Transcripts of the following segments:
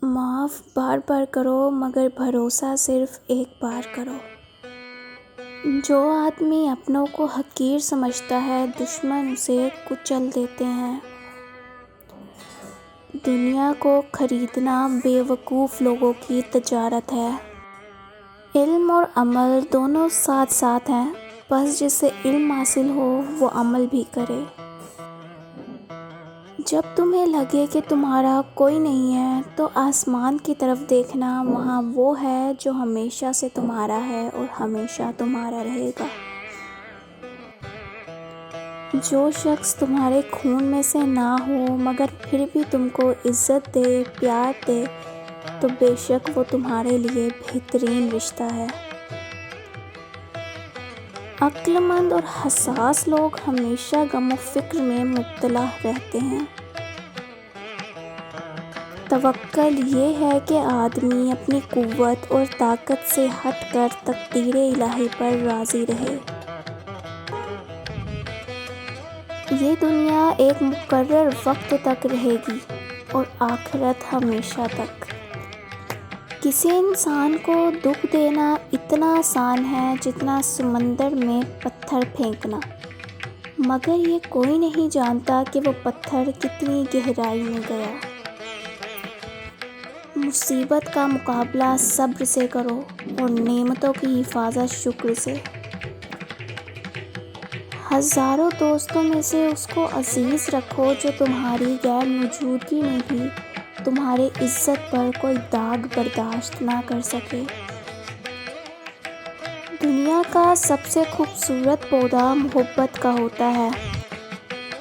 معاف بار بار کرو مگر بھروسہ صرف ایک بار کرو۔ جو آدمی اپنوں کو حقیر سمجھتا ہے دشمن اسے کچل دیتے ہیں۔ دنیا کو خریدنا بے وقوف لوگوں کی تجارت ہے۔ علم اور عمل دونوں ساتھ ساتھ ہیں، بس جسے علم حاصل ہو وہ عمل بھی کرے۔ جب تمہیں لگے کہ تمہارا کوئی نہیں ہے تو آسمان کی طرف دیکھنا، وہاں وہ ہے جو ہمیشہ سے تمہارا ہے اور ہمیشہ تمہارا رہے گا۔ جو شخص تمہارے خون میں سے نہ ہو مگر پھر بھی تم کو عزت دے، پیار دے، تو بے شک وہ تمہارے لیے بہترین رشتہ ہے۔ عقل مند اور حساس لوگ ہمیشہ غم و فکر میں مبتلا رہتے ہیں۔ توکل یہ ہے کہ آدمی اپنی قوت اور طاقت سے ہٹ کر تقدیر الہی پر راضی رہے۔ یہ دنیا ایک مقرر وقت تک رہے گی اور آخرت ہمیشہ تک۔ کسی انسان کو دکھ دینا اتنا آسان ہے جتنا سمندر میں پتھر پھینکنا، مگر یہ کوئی نہیں جانتا کہ وہ پتھر کتنی گہرائی میں گیا۔ مصیبت کا مقابلہ صبر سے کرو اور نعمتوں کی حفاظت شکر سے۔ ہزاروں دوستوں میں سے اس کو عزیز رکھو جو تمہاری غیر موجودگی میں بھی تمہاری عزت پر کوئی داغ برداشت نہ کر سکے۔ دنیا کا سب سے خوبصورت پودا محبت کا ہوتا ہے،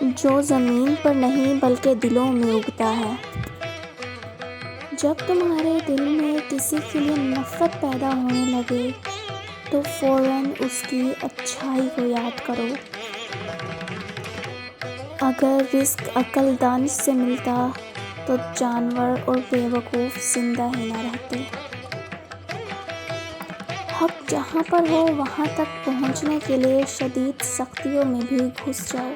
جو زمین پر نہیں بلکہ دلوں میں اگتا ہے۔ جب تمہارے دل میں کسی کے لیے نفرت پیدا ہونے لگے تو فوراً اس کی اچھائی کو یاد کرو۔ اگر رزق عقل دانش سے ملتا تو جانور اور بے وقوف زندہ ہی نہ رہتے۔ حق جہاں پر ہو وہاں تک پہنچنے کے لیے شدید سختیوں میں بھی گھس جاؤ۔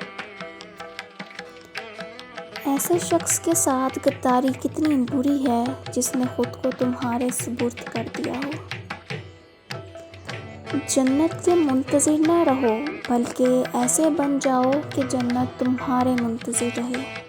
ایسے شخص کے ساتھ غداری کتنی بری ہے جس نے خود کو تمہارے سپرد کر دیا ہو۔ جنت کے منتظر نہ رہو بلکہ ایسے بن جاؤ کہ جنت تمہارے منتظر رہے۔